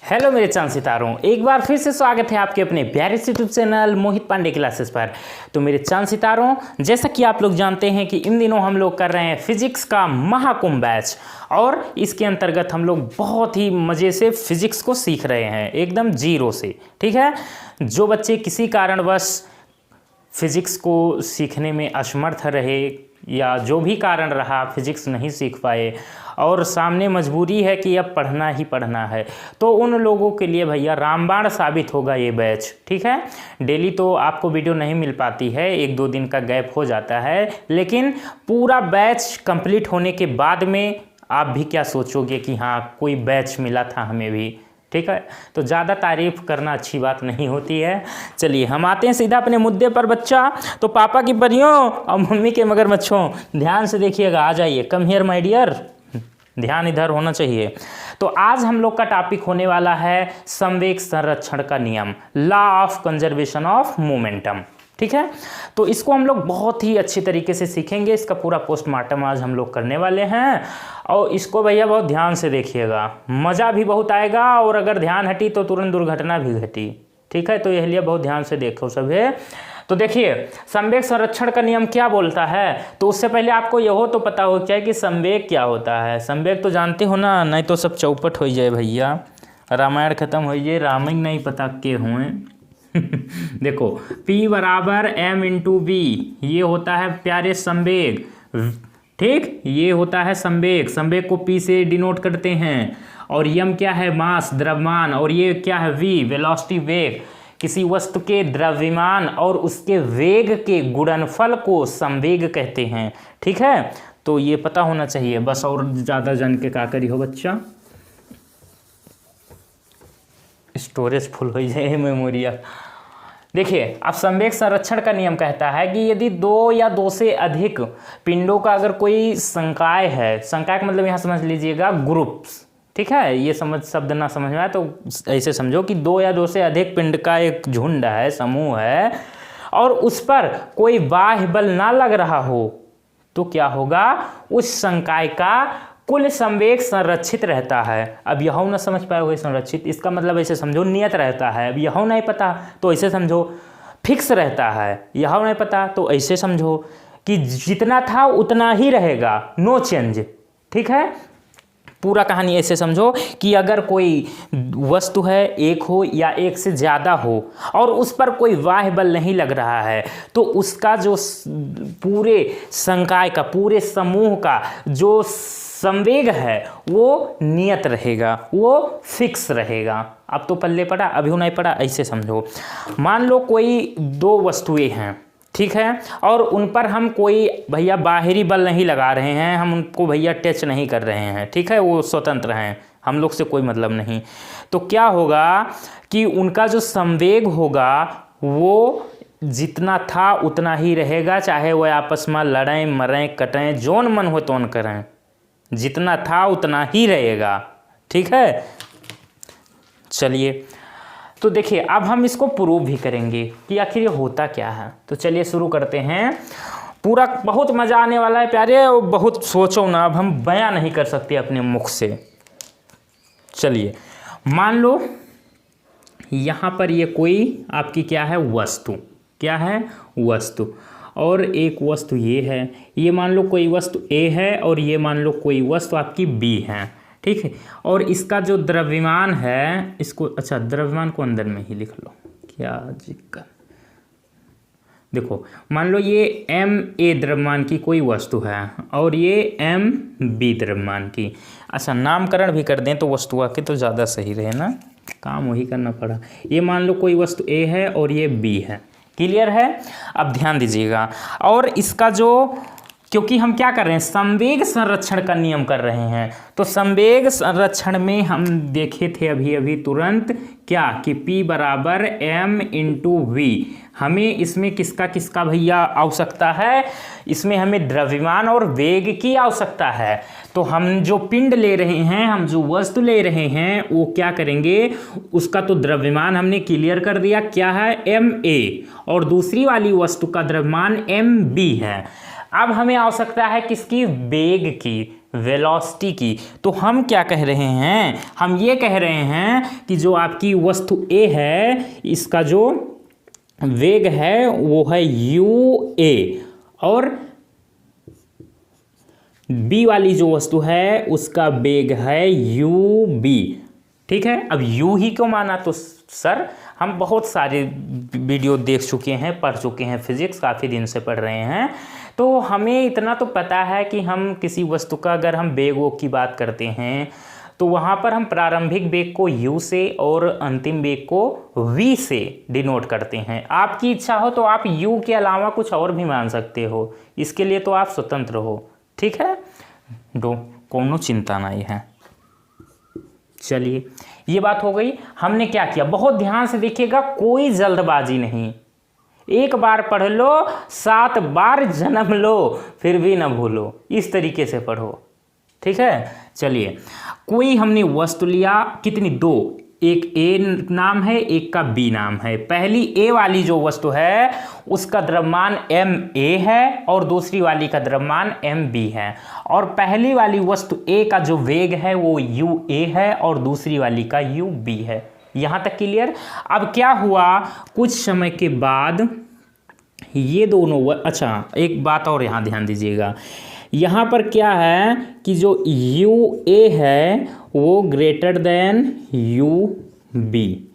Hello मेरे चांद सितारों, एक बार फिर से स्वागत है आपके अपने प्यारे से यूट्यूब चैनल मोहित पांडे क्लासेस पर। तो मेरे चांद सितारों, जैसा कि आप लोग जानते हैं कि इन दिनों हम लोग कर रहे हैं फिजिक्स का महाकुंभ बैच और इसके अंतर्गत हम लोग बहुत ही मज़े से फिजिक्स को सीख रहे हैं एकदम जीरो से। ठीक है, जो बच्चे किसी कारणवश फिजिक्स को सीखने में असमर्थ रहे या जो भी कारण रहा फिजिक्स नहीं सीख पाए और सामने मजबूरी है कि अब पढ़ना ही पढ़ना है, तो उन लोगों के लिए भैया रामबाण साबित होगा ये बैच। ठीक है, डेली तो आपको वीडियो नहीं मिल पाती है, एक दो दिन का गैप हो जाता है, लेकिन पूरा बैच कंप्लीट होने के बाद में आप भी क्या सोचोगे कि हाँ कोई बैच मिला था हमें भी। ठीक है, तो ज़्यादा तारीफ करना अच्छी बात नहीं होती है। चलिए हम आते हैं सीधा अपने मुद्दे पर बच्चा। तो पापा की परियों और मम्मी के मगरमच्छों, ध्यान से देखिएगा, आ जाइए, कम हियर माय डियर, ध्यान इधर होना चाहिए। तो आज हम लोग का टॉपिक होने वाला है संवेग संरक्षण का नियम, law of conservation of momentum. ठीक है, तो इसको हम लोग बहुत ही अच्छी तरीके से सीखेंगे, इसका पूरा पोस्टमार्टम आज हम लोग करने वाले हैं और इसको भैया बहुत ध्यान से देखिएगा, मज़ा भी बहुत आएगा और अगर ध्यान हटी तो तुरंत दुर्घटना भी घटी। ठीक है, तो यह लिए बहुत ध्यान से देखो सभी। तो देखिए संवेग संरक्षण का नियम क्या बोलता है, तो उससे पहले आपको यह तो पता हो क्या कि संवेग क्या होता है। संवेग तो जानते हो ना, नहीं तो सब चौपट हो जाए भैया, रामायण खत्म हो जाए, रामायण नहीं पता के हुए। देखो P बराबर m इंटू बी, ये होता है प्यारे संवेग। ठीक, ये होता है संवेग, संवेग को P से डिनोट करते हैं। और m क्या है, मास, द्रव्यमान, और ये क्या है v, वेलोसिटी, वेग। किसी वस्तु के द्रव्यमान और उसके वेग के गुणनफल को संवेग कहते हैं। ठीक है, तो ये पता होना चाहिए बस, और ज़्यादा जान के क्या करी हो बच्चा, स्टोरेज फुल हो जाए मेमोरिया। देखिए अब संवेग संरक्षण का नियम कहता है कि यदि दो या दो से अधिक पिंडों का अगर कोई संकाय है, संकाय का मतलब यहाँ समझ लीजिएगा ग्रुप्स। ठीक है, ये शब्द ना समझ में आए तो ऐसे समझो कि दो या दो से अधिक पिंड का एक झुंड है, समूह है, और उस पर कोई बाह्य बल ना लग रहा हो, तो क्या होगा, उस संकाय का कुल संवेग संरक्षित रहता है। अब यह ना समझ पाओगे संरक्षित, इसका मतलब ऐसे समझो नियत रहता है। अब यह नहीं पता तो ऐसे समझो फिक्स रहता है, यह नहीं पता तो ऐसे समझो कि जितना था उतना ही रहेगा, नो चेंज। ठीक है, पूरा कहानी ऐसे समझो कि अगर कोई वस्तु है, एक हो या एक से ज़्यादा हो, और उस पर कोई बाह्य बल नहीं लग रहा है, तो उसका जो पूरे संकाय का, पूरे समूह का जो संवेग है वो नियत रहेगा, वो फिक्स रहेगा। अब तो पल्ले पड़ा, अभी नहीं पड़ा, ऐसे समझो। मान लो कोई दो वस्तुएं हैं, ठीक है, और उन पर हम कोई भैया बाहरी बल नहीं लगा रहे हैं, हम उनको भैया टच नहीं कर रहे हैं। ठीक है, वो स्वतंत्र हैं, हम लोग से कोई मतलब नहीं। तो क्या होगा कि उनका जो संवेग होगा वो जितना था उतना ही रहेगा, चाहे वह आपस में लड़ें, मरें, कटें, जोन मन हो तोन करें, जितना था उतना ही रहेगा। ठीक है, चलिए तो देखिए अब हम इसको प्रूव भी करेंगे कि आखिर ये होता क्या है। तो चलिए शुरू करते हैं, पूरा बहुत मज़ा आने वाला है प्यारे, और बहुत सोचो ना, अब हम बयां नहीं कर सकते अपने मुख से। चलिए मान लो यहाँ पर ये कोई आपकी क्या है, वस्तु, क्या है, वस्तु, और एक वस्तु ये है, ये मान लो कोई वस्तु A है और ये मान लो कोई वस्तु आपकी B है। ठीक है, और इसका जो द्रव्यमान है, इसको अच्छा द्रव्यमान को अंदर में ही लिख लो, क्या दिक्कत। देखो मान लो ये Ma द्रव्यमान की कोई वस्तु है और ये Mb द्रव्यमान की। अच्छा नामकरण भी कर दें तो वस्तु आके तो ज़्यादा सही रहे ना, काम वही करना पड़ा। ये मान लो कोई वस्तु A है और ये B है, क्लियर है। अब ध्यान दीजिएगा, और इसका जो, क्योंकि हम क्या कर रहे हैं, संवेग संरक्षण का नियम कर रहे हैं, तो संवेग संरक्षण में हम देखे थे अभी अभी तुरंत क्या कि P बराबर m इंटू वी। हमें इसमें किसका किसका भैया आवश्यकता है, इसमें हमें द्रव्यमान और वेग की आवश्यकता है। तो हम जो पिंड ले रहे हैं, हम जो वस्तु ले रहे हैं, वो क्या करेंगे, उसका तो द्रव्यमान हमने क्लियर कर दिया क्या है, ma, और दूसरी वाली वस्तु का द्रव्यमान mb है। अब हमें आवश्यकता है किसकी, वेग की। वेलोसिटी की। तो हम क्या कह रहे हैं, हम ये कह रहे हैं कि जो आपकी वस्तु ए है इसका जो वेग है वो है यू ए, और बी वाली जो वस्तु है उसका वेग है यू बी। ठीक है, अब यू ही क्यों माना, तो सर हम बहुत सारे वीडियो देख चुके हैं, पढ़ चुके हैं, फिजिक्स काफ़ी दिन से पढ़ रहे हैं, तो हमें इतना तो पता है कि हम किसी वस्तु का अगर हम वेगों की बात करते हैं तो वहाँ पर हम प्रारंभिक वेग को u से और अंतिम वेग को v से डिनोट करते हैं। आपकी इच्छा हो तो आप u के अलावा कुछ और भी मान सकते हो, इसके लिए तो आप स्वतंत्र हो। ठीक है, कोनो चिंता नहीं है। चलिए, ये बात हो गई। हमने क्या किया, बहुत ध्यान से देखिएगा, कोई जल्दबाजी नहीं। एक बार पढ़ लो, 7 बार जन्म लो, फिर भी ना भूलो, इस तरीके से पढ़ो। ठीक है, चलिए, कोई हमने वस्तु लिया, कितनी, 2, एक ए नाम है, एक का बी नाम है। पहली ए वाली जो वस्तु है उसका द्रव्यमान एम ए है और दूसरी वाली का द्रव्यमान एम बी है, और पहली वाली वस्तु ए का जो वेग है वो यू ए है और दूसरी वाली का यू बी है। यहाँ तक क्लियर। अब क्या हुआ, कुछ समय के बाद ये दोनों अच्छा, एक बात और यहाँ ध्यान दीजिएगा, यहाँ पर क्या है कि जो यू ए है वो ग्रेटर देन यू बी।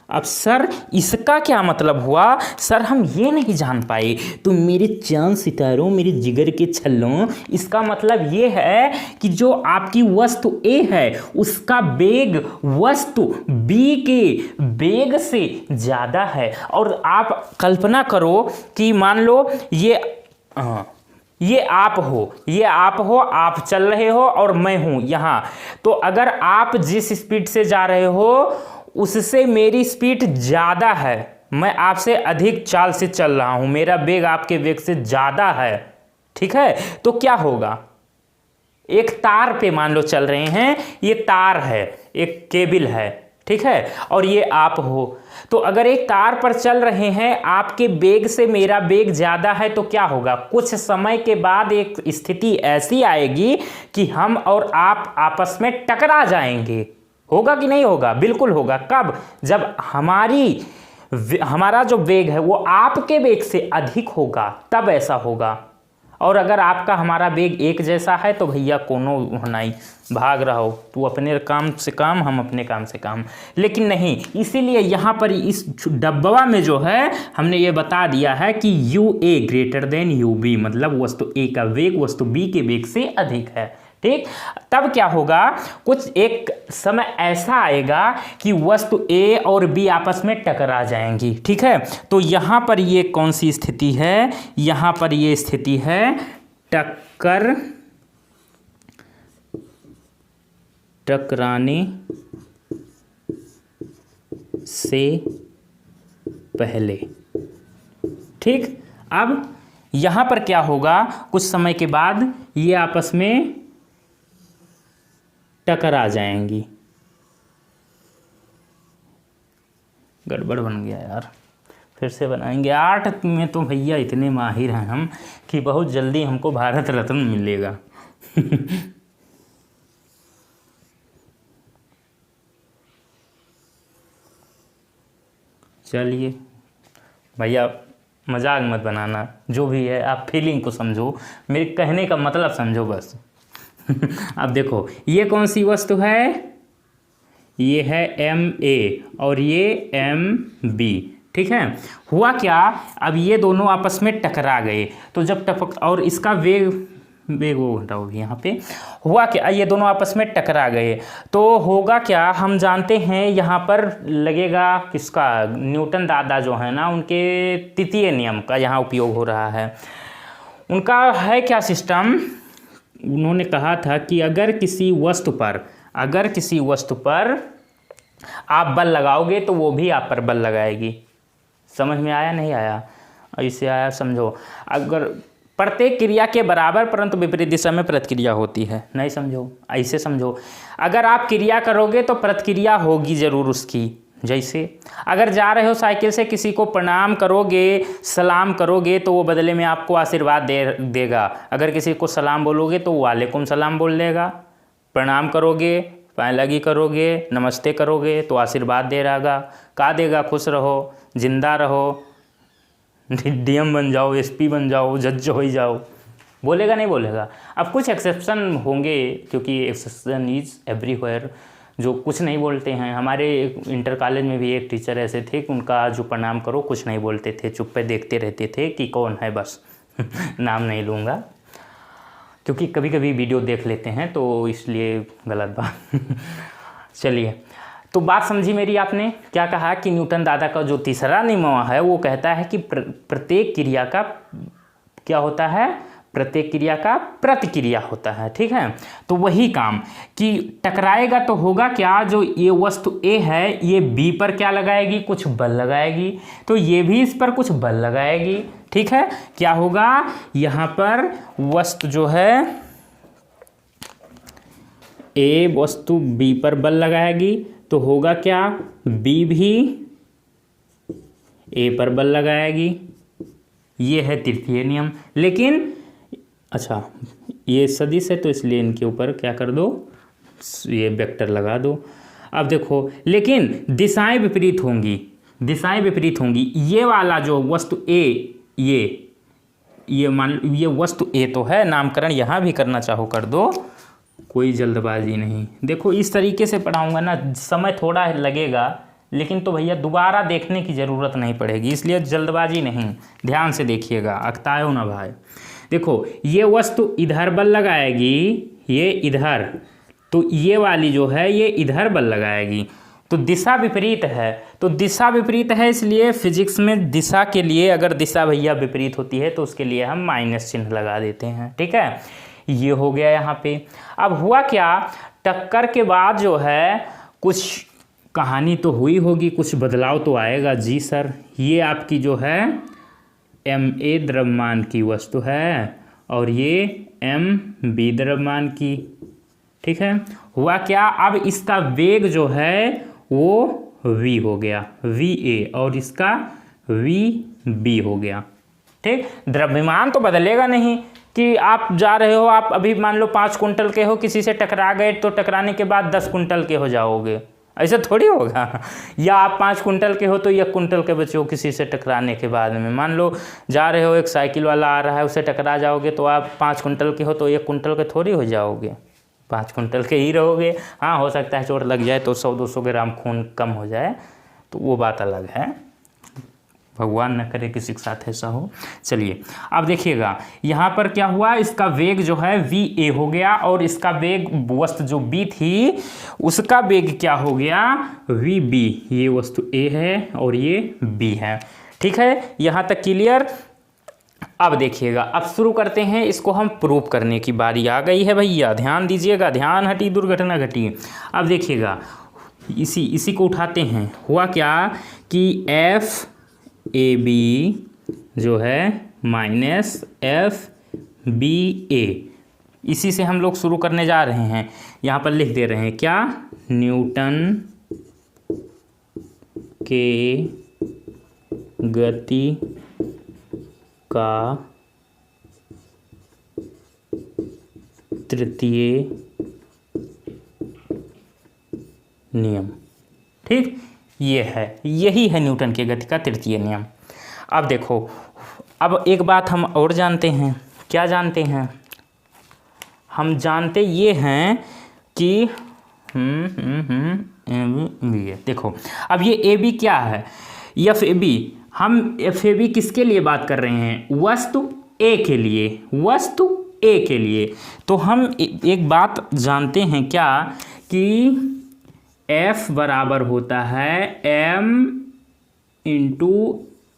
अब सर इसका क्या मतलब हुआ, सर हम ये नहीं जान पाए, तो मेरे चांद सितारों, मेरे जिगर के छल्लों, इसका मतलब ये है कि जो आपकी वस्तु ए है उसका वेग वस्तु बी के वेग से ज़्यादा है। और आप कल्पना करो कि मान लो ये आप हो, आप चल रहे हो और मैं हूँ यहाँ, तो अगर आप जिस स्पीड से जा रहे हो उससे मेरी स्पीड ज़्यादा है, मैं आपसे अधिक चाल से चल रहा हूँ, मेरा वेग आपके वेग से ज़्यादा है। ठीक है, तो क्या होगा, एक तार पे मान लो चल रहे हैं, ये तार है, एक केबल है, ठीक है, और ये आप हो, तो अगर एक तार पर चल रहे हैं, आपके वेग से मेरा वेग ज़्यादा है, तो क्या होगा, कुछ समय के बाद एक स्थिति ऐसी आएगी कि हम और आप आपस में टकरा जाएंगे। होगा कि नहीं होगा, बिल्कुल होगा। कब, जब हमारा जो वेग है वो आपके वेग से अधिक होगा, तब ऐसा होगा। और अगर आपका हमारा वेग एक जैसा है तो भैया कोनो नहीं, भाग रहा हो, तू अपने काम से काम, हम अपने काम से काम। लेकिन नहीं, इसीलिए यहाँ पर इस डब्बा में जो है हमने ये बता दिया है कि U A greater than U B, मतलब वस्तु ए का वेग वस्तु बी के वेग से अधिक है। ठीक, तब क्या होगा, कुछ एक समय ऐसा आएगा कि वस्तु ए और बी आपस में टकरा जाएंगी। ठीक है, तो यहाँ पर ये कौन सी स्थिति है, यहाँ पर ये स्थिति है टकराने से पहले। ठीक, अब यहाँ पर क्या होगा, कुछ समय के बाद ये आपस में टकरा जाएंगी। गड़बड़ बन गया यार, फिर से बनाएंगे। आर्ट में तो भैया इतने माहिर हैं हम कि बहुत जल्दी हमको भारत रत्न मिलेगा। चलिए भैया, मजाक मत बनाना, जो भी है आप फीलिंग को समझो, मेरे कहने का मतलब समझो बस। अब देखो, ये कौन सी वस्तु है, ये है एम ए और ये एम बी। ठीक है, हुआ क्या, अब ये दोनों आपस में टकरा गए, तो जब टपक, और इसका वेग वो घटाओ भी यहाँ पे, हुआ क्या, ये दोनों आपस में टकरा गए, तो होगा क्या, हम जानते हैं यहाँ पर लगेगा किसका, न्यूटन दादा जो है ना, उनके तृतीय नियम का यहाँ उपयोग हो रहा है। उनका है क्या सिस्टम, उन्होंने कहा था कि अगर किसी वस्तु पर आप बल लगाओगे तो वो भी आप पर बल लगाएगी। समझ में आया, नहीं आया, ऐसे आया समझो, अगर प्रत्येक क्रिया के बराबर परंतु विपरीत दिशा में प्रतिक्रिया होती है, नहीं समझो, ऐसे समझो, अगर आप क्रिया करोगे तो प्रतिक्रिया होगी जरूर उसकी, जैसे अगर जा रहे हो साइकिल से, किसी को प्रणाम करोगे, सलाम करोगे तो वो बदले में आपको आशीर्वाद देगा। अगर किसी को सलाम बोलोगे तो वालेकुम सलाम बोल देगा। प्रणाम करोगे, पाँव लगी करोगे, नमस्ते करोगे तो आशीर्वाद दे रहेगा। का देगा? खुश रहो, जिंदा रहो, डीएम बन जाओ, एसपी बन जाओ, जज हो जाओ। बोलेगा नहीं बोलेगा? अब कुछ एक्सेप्शन होंगे, क्योंकि एक्सेप्शन इज एवरीवेयर, जो कुछ नहीं बोलते हैं। हमारे इंटर कॉलेज में भी एक टीचर ऐसे थे कि उनका जो प्रणाम करो कुछ नहीं बोलते थे, चुप पे देखते रहते थे कि कौन है, बस नाम नहीं लूँगा क्योंकि कभी कभी वीडियो देख लेते हैं तो इसलिए गलत बात। चलिए, तो बात समझी मेरी आपने? क्या कहा कि न्यूटन दादा का जो तीसरा नियम है वो कहता है कि प्रत्येक क्रिया का क्या होता है? प्रत्येक क्रिया का प्रतिक्रिया होता है। ठीक है, तो वही काम कि टकराएगा तो होगा क्या? जो ये वस्तु A है ये B पर क्या लगाएगी? कुछ बल लगाएगी, तो ये भी इस पर कुछ बल लगाएगी। ठीक है, क्या होगा? यहाँ पर वस्तु जो है A वस्तु B पर बल लगाएगी तो होगा क्या? B भी A पर बल लगाएगी। ये है तृतीय नियम। लेकिन अच्छा, ये सदिश है तो इसलिए इनके ऊपर क्या कर दो? ये वेक्टर लगा दो। अब देखो, लेकिन दिशाएं विपरीत होंगी, दिशाएं विपरीत होंगी। ये वाला जो वस्तु A, ये मान, ये वस्तु A तो है, नामकरण यहाँ भी करना चाहो कर दो, कोई जल्दबाजी नहीं। देखो इस तरीके से पढ़ाऊंगा ना, समय थोड़ा लगेगा लेकिन तो भैया दोबारा देखने की ज़रूरत नहीं पड़ेगी, इसलिए जल्दबाजी नहीं, ध्यान से देखिएगा, अकतायो ना भाई। देखो ये वस्तु इधर बल लगाएगी, ये इधर, तो ये वाली जो है ये इधर बल लगाएगी, तो दिशा विपरीत है। तो दिशा विपरीत है, इसलिए फिजिक्स में दिशा के लिए अगर दिशा भैया विपरीत होती है तो उसके लिए हम माइनस चिन्ह लगा देते हैं। ठीक है, ये हो गया यहाँ पे। अब हुआ क्या? टक्कर के बाद जो है कुछ कहानी तो हुई होगी, कुछ बदलाव तो आएगा। जी सर, ये आपकी जो है ma द्रव्यमान की वस्तु है और ये mb द्रव्यमान की। ठीक है, हुआ क्या? अब इसका वेग जो है वो v हो गया, va, और इसका vb हो गया। ठीक, द्रव्यमान तो बदलेगा नहीं कि आप जा रहे हो, आप अभी मान लो 5 कुंटल के हो, किसी से टकरा गए तो टकराने के बाद 10 कुंटल के हो जाओगे, ऐसा थोड़ी होगा। या आप 5 कुंटल के हो तो 1 कुंटल के बचे हो किसी से टकराने के बाद में। मान लो जा रहे हो, एक साइकिल वाला आ रहा है, उससे टकरा जाओगे तो आप 5 कुंटल के हो तो 1 कुंटल के थोड़ी हो जाओगे, 5 कुंटल के ही रहोगे। हाँ, हो सकता है चोट लग जाए तो 100-200 ग्राम खून कम हो जाए, तो वो बात अलग है, भगवान न करे किसी के साथ ऐसा हो। चलिए अब देखिएगा यहाँ पर क्या हुआ, इसका वेग जो है va हो गया और इसका वेग, वस्तु जो b थी उसका वेग क्या हो गया? vb। ये वस्तु a है और ये b है। ठीक है, यहाँ तक क्लियर? अब देखिएगा, अब शुरू करते हैं, इसको हम प्रूव करने की बारी आ गई है भैया, ध्यान दीजिएगा, ध्यान हटी दुर्घटना घटी। अब देखिएगा, इसी को उठाते हैं। हुआ क्या कि FAB जो है माइनस FBA, इसी से हम लोग शुरू करने जा रहे हैं। यहाँ पर लिख दे रहे हैं क्या? न्यूटन के गति का तृतीय नियम। ठीक, ये है, यही है न्यूटन के गति का तृतीय नियम। अब देखो, अब एक बात हम और जानते हैं। क्या जानते हैं? हम जानते ये हैं कि देखो, अब ये ए बी क्या है? FAB। हम FAB किसके लिए बात कर रहे हैं? वस्तु A के लिए, वस्तु A के लिए। तो हम एक बात जानते हैं क्या कि F बराबर होता है m इंटू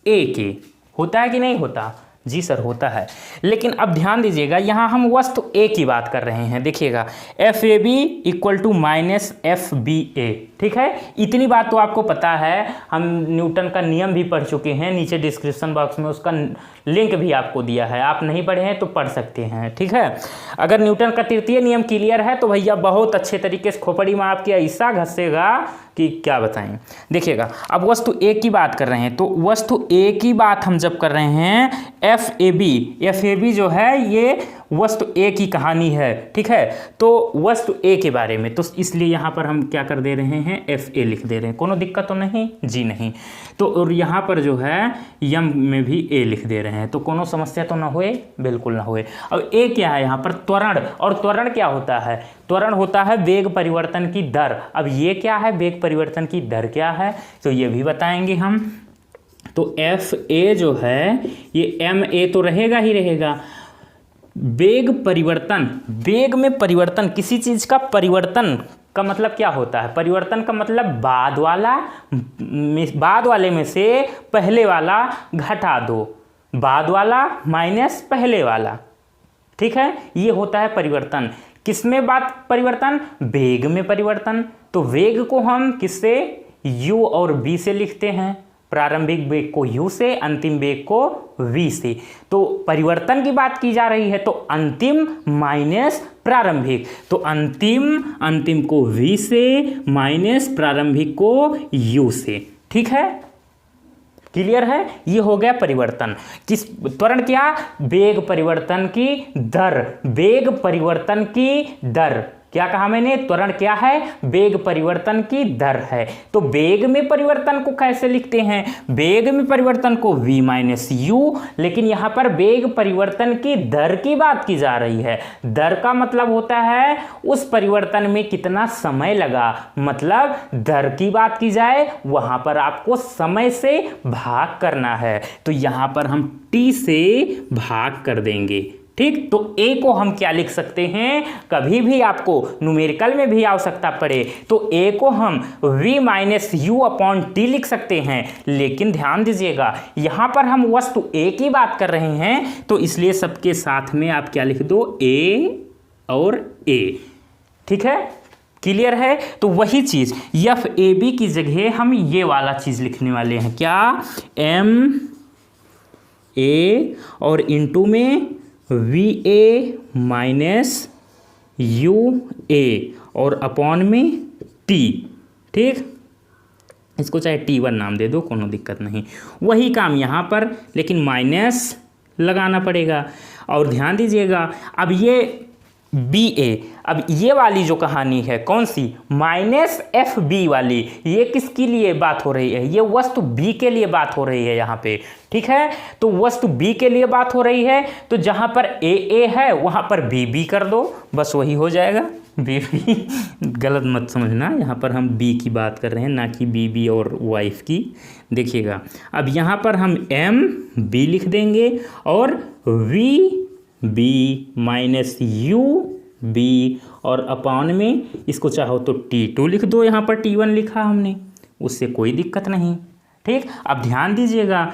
A के। होता है कि नहीं होता? जी सर, होता है। लेकिन अब ध्यान दीजिएगा, यहाँ हम वस्तु A की बात कर रहे हैं। देखिएगा, FAB equal to minus FBA। ठीक है, इतनी बात तो आपको पता है। हम न्यूटन का नियम भी पढ़ चुके हैं, नीचे डिस्क्रिप्शन बॉक्स में उसका लिंक भी आपको दिया है, आप नहीं पढ़े हैं तो पढ़ सकते हैं। ठीक है, अगर न्यूटन का तृतीय नियम क्लियर है तो भैया बहुत अच्छे तरीके से खोपड़ी में आपके ऐसा घसेगा कि क्या बताएं। देखिएगा, अब वस्तु ए की बात कर रहे हैं, तो वस्तु ए की बात हम जब कर रहे हैं, एफ ए बी जो है ये वस्तु ए की कहानी है। ठीक है, तो वस्तु ए के बारे में, तो इसलिए यहाँ पर हम क्या कर दे रहे हैं, एफ ए लिख दे रहे हैं। कोनो दिक्कत तो नहीं जी? नहीं। तो और यहाँ पर जो है यम में भी ए लिख दे रहे हैं, तो कोनो समस्या तो ना हुए, बिल्कुल ना हुए। अब ए क्या है यहाँ पर, त्वरण। और त्वरण क्या होता है, त्वरण होता है वेग परिवर्तन की दर। अब ये क्या है, वेग परिवर्तन की दर क्या है, तो ये भी बताएंगे हम। तो एफ ए जो है ये एम ए तो रहेगा ही रहेगा। वेग परिवर्तन, वेग में परिवर्तन, किसी चीज का परिवर्तन का मतलब क्या होता है, परिवर्तन का मतलब बाद वाले में से पहले वाला घटा दो, बाद वाला माइनस पहले वाला। ठीक है, ये होता है परिवर्तन। किसमें बात परिवर्तन, वेग में परिवर्तन। तो वेग को हम किससे, u और v से लिखते हैं, प्रारंभिक वेग को u से, अंतिम वेग को v से। तो परिवर्तन की बात की जा रही है, तो अंतिम माइनस प्रारंभिक, तो अंतिम को v से माइनस प्रारंभिक को u से। ठीक है, क्लियर है, ये हो गया परिवर्तन। किस त्वरण, क्या, वेग परिवर्तन की दर, वेग परिवर्तन की दर। क्या कहा मैंने, त्वरण क्या है, वेग परिवर्तन की दर है। तो वेग में परिवर्तन को कैसे लिखते हैं, वेग में परिवर्तन को v माइनस यू, लेकिन यहां पर वेग परिवर्तन की दर की बात की जा रही है। दर का मतलब होता है उस परिवर्तन में कितना समय लगा, मतलब दर की बात की जाए वहां पर आपको समय से भाग करना है, तो यहां पर हम t से भाग कर देंगे। ठीक, तो a को हम क्या लिख सकते हैं, कभी भी आपको न्यूमेरिकल में भी आवश्यकता पड़े तो a को हम v minus you upon T लिख सकते हैं। लेकिन ध्यान दीजिएगा, यहां पर हम वस्तु a की बात कर रहे हैं, तो इसलिए सबके साथ में आप क्या लिख दो, a और a। ठीक है, क्लियर है। तो वही चीज एफ ए बी की जगह हम ये वाला चीज लिखने वाले हैं, क्या, एम ए और इनटू में we A minus U A और अपॉन में टी। ठीक, इसको चाहे T1 नाम दे दो, कोनो दिक्कत नहीं। वही काम यहाँ पर, लेकिन माइनस लगाना पड़ेगा। और ध्यान दीजिएगा, अब ये बी ए, अब ये वाली जो कहानी है कौन सी, माइनस एफ बी वाली, ये किसके लिए बात हो रही है, ये वस्तु बी के लिए बात हो रही है यहाँ पे। ठीक है, तो वस्तु बी के लिए बात हो रही है, तो जहाँ पर ए ए है वहाँ पर बी बी कर दो, बस वही हो जाएगा। बी बी गलत मत समझना, यहाँ पर हम बी की बात कर रहे हैं, ना कि बी बी और वाइफ की। देखिएगा, अब यहाँ पर हम एम बी लिख देंगे और V B minus U B और अपॉन में इसको चाहो तो T2 लिख दो, यहाँ पर T1 लिखा हमने, उससे कोई दिक्कत नहीं। ठीक, अब ध्यान दीजिएगा,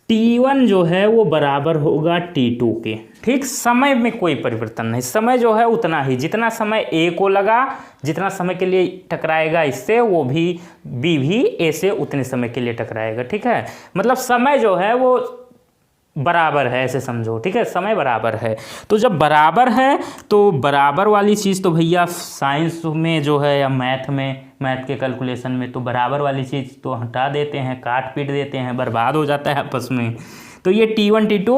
T1 जो है वो बराबर होगा T2 के। ठीक, समय में कोई परिवर्तन नहीं, समय जो है उतना ही, जितना समय A को लगा, जितना समय के लिए टकराएगा इससे, वो भी B भी A से उतने समय के लिए टकराएगा। ठीक है, मतलब समय जो है वो बराबर है, ऐसे समझो। ठीक है, समय बराबर है, तो जब बराबर है तो बराबर वाली चीज़ तो भैया साइंस में जो है या मैथ के कैलकुलेशन में तो बराबर वाली चीज़ तो हटा देते हैं, काट पीट देते हैं, बर्बाद हो जाता है आपस में। तो ये T1 T2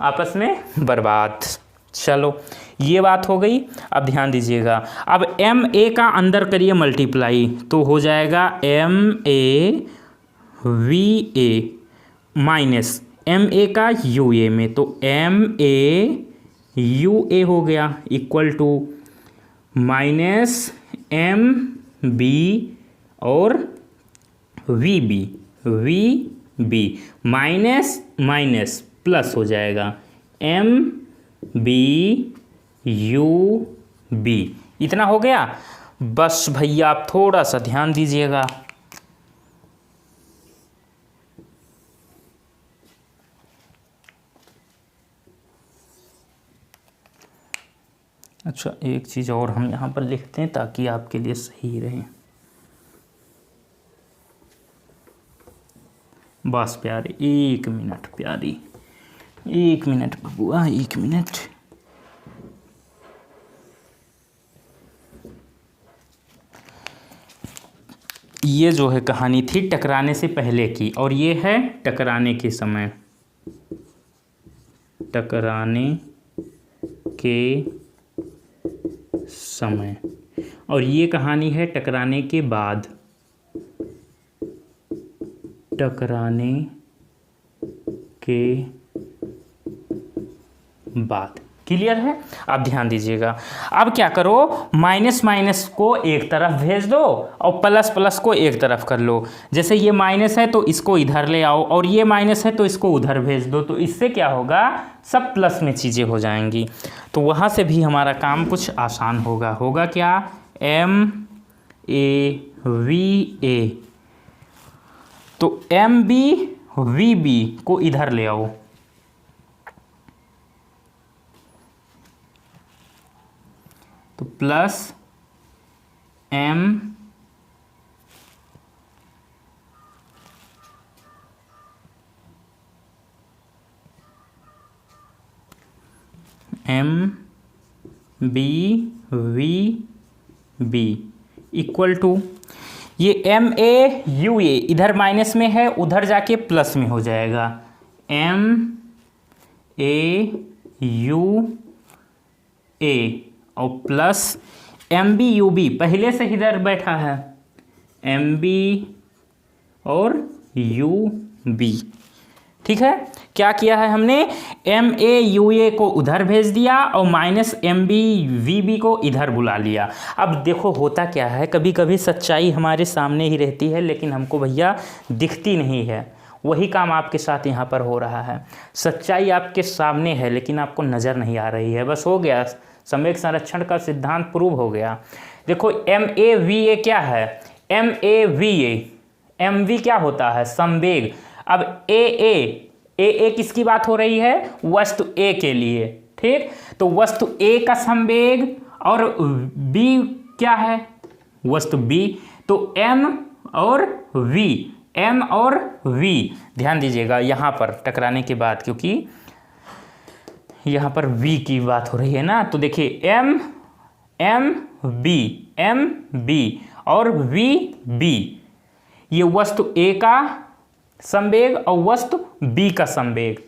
आपस में बर्बाद। चलो, ये बात हो गई। अब ध्यान दीजिएगा, अब एम ए का अंदर करिए मल्टीप्लाई, तो हो जाएगा M A V A minus M A का यू ए में, तो एम ए यू ए हो गया equal to minus M B और V B minus minus plus हो जाएगा एम बी यू बी। इतना हो गया। बस भैया आप थोड़ा सा ध्यान दीजिएगा, अच्छा, एक चीज़ और हम यहाँ पर लिखते हैं ताकि आपके लिए सही रहे। बस प्यारे, 1 मिनट प्यारी, 1 मिनट बबुआ, 1 मिनट। ये जो है कहानी थी टकराने से पहले की, और ये है टकराने के समय, टकराने के समय। और ये कहानी है टकराने के बाद, टकराने के बाद। क्लियर है? आप ध्यान दीजिएगा। अब क्या करो, माइनस माइनस को एक तरफ भेज दो और प्लस प्लस को एक तरफ कर लो। जैसे ये माइनस है तो इसको इधर ले आओ, और ये माइनस है तो इसको उधर भेज दो, तो इससे क्या होगा, सब प्लस में चीज़ें हो जाएंगी। तो वहाँ से भी हमारा काम कुछ आसान होगा। होगा क्या, MAVA, तो MBVB को इधर ले आओ, तो प्लस MBVB इक्वल टू, ये MAUA इधर माइनस में है, उधर जाके प्लस में हो जाएगा, MAUA और प्लस MBUB पहले से इधर बैठा है, MB और UB। ठीक है, क्या किया है हमने, MAUA को उधर भेज दिया और माइनस MBVB को इधर बुला लिया। अब देखो होता क्या है, कभी कभी सच्चाई हमारे सामने ही रहती है लेकिन हमको भैया दिखती नहीं है। वही काम आपके साथ यहाँ पर हो रहा है। सच्चाई आपके सामने है लेकिन आपको नज़र नहीं आ रही है। बस हो गया, संवेग संरक्षण का सिद्धांत प्रूव हो गया। देखो MAVA क्या है, MAVA, MV क्या होता है, संवेग। अब AA किसकी बात हो रही है, वस्तु A के लिए। ठीक, तो वस्तु A का संवेग और B क्या है, वस्तु B, तो M और V, ध्यान दीजिएगा यहाँ पर टकराने के बाद, क्योंकि यहाँ पर V की बात हो रही है ना। तो देखिए MB और VB, ये वस्तु A का संवेग और वस्तु B का संवेग,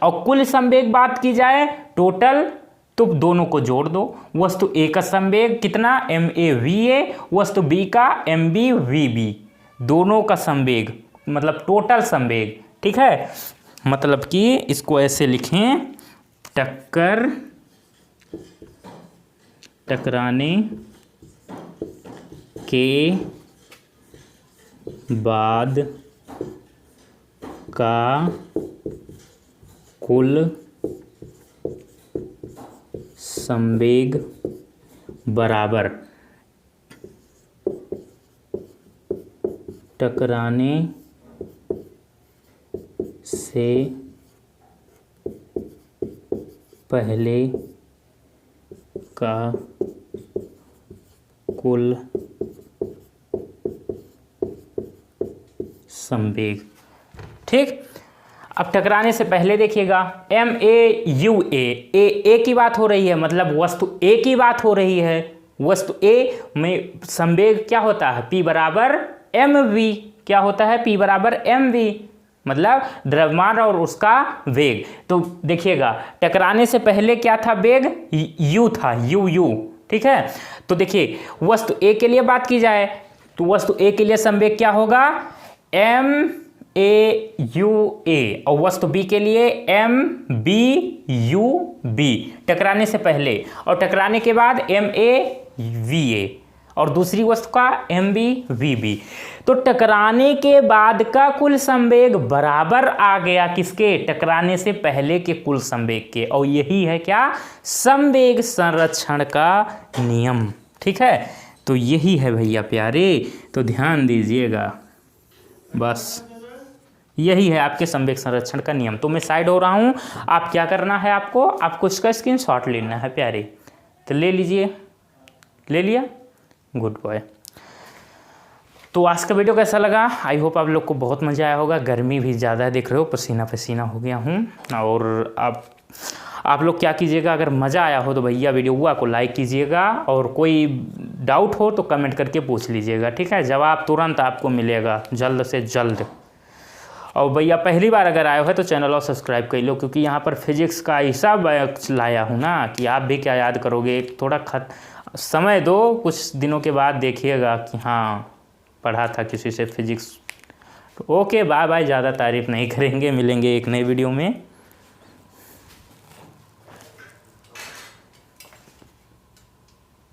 और कुल संवेग बात की जाए टोटल, तो दोनों को जोड़ दो। वस्तु A का संवेग कितना, MAVA, वस्तु B का MBVB, दोनों का संवेग मतलब टोटल संवेग। ठीक है, मतलब कि इसको ऐसे लिखें, टकराने के बाद का कुल संवेग बराबर टकराने से पहले का कुल संवेग। ठीक, अब टकराने से पहले देखिएगा MAUA, A की बात हो रही है, मतलब वस्तु A की बात हो रही है। वस्तु A में संवेग क्या होता है, P बराबर MV, क्या होता है, P बराबर MV, मतलब द्रव्यमान और उसका वेग। तो देखिएगा टकराने से पहले क्या था, वेग U था, U। ठीक है, तो देखिए वस्तु A के लिए बात की जाए तो वस्तु A के लिए संवेग क्या होगा, MAUA, और वस्तु B के लिए MBUB, टकराने से पहले, और टकराने के बाद MAVA, और दूसरी वस्तु का MBVB। तो टकराने के बाद का कुल संवेग बराबर आ गया किसके, टकराने से पहले के कुल संवेग के, और यही है क्या, संवेग संरक्षण का नियम। ठीक है, तो यही है भैया प्यारे, तो ध्यान दीजिएगा, बस यही है आपके संवेग संरक्षण का नियम। तो मैं साइड हो रहा हूँ, आप क्या करना है, आपको इसका स्क्रीनशॉट लेना है प्यारे। तो ले लीजिए, ले लिया, गुड बॉय। तो आज का वीडियो कैसा लगा? आई होप आप लोग को बहुत मज़ा आया होगा। गर्मी भी ज़्यादा देख रहे हो, पसीना पसीना हो गया हूँ। और आप लोग क्या कीजिएगा, अगर मज़ा आया हो तो भैया वीडियो को लाइक कीजिएगा, और कोई डाउट हो तो कमेंट करके पूछ लीजिएगा, ठीक है? जवाब तुरंत आपको मिलेगा, जल्द से जल्द। और भैया पहली बार अगर आए हो तो चैनल और सब्सक्राइब कर लो, क्योंकि यहाँ पर फिजिक्स का ऐसा लाया हूँ ना कि आप भी क्या याद करोगे। थोड़ा समय दो, कुछ दिनों के बाद देखिएगा कि हाँ पढ़ा था किसी से फिजिक्स। ओके बाय बाय, ज़्यादा तारीफ़ नहीं करेंगे, मिलेंगे एक नए वीडियो में।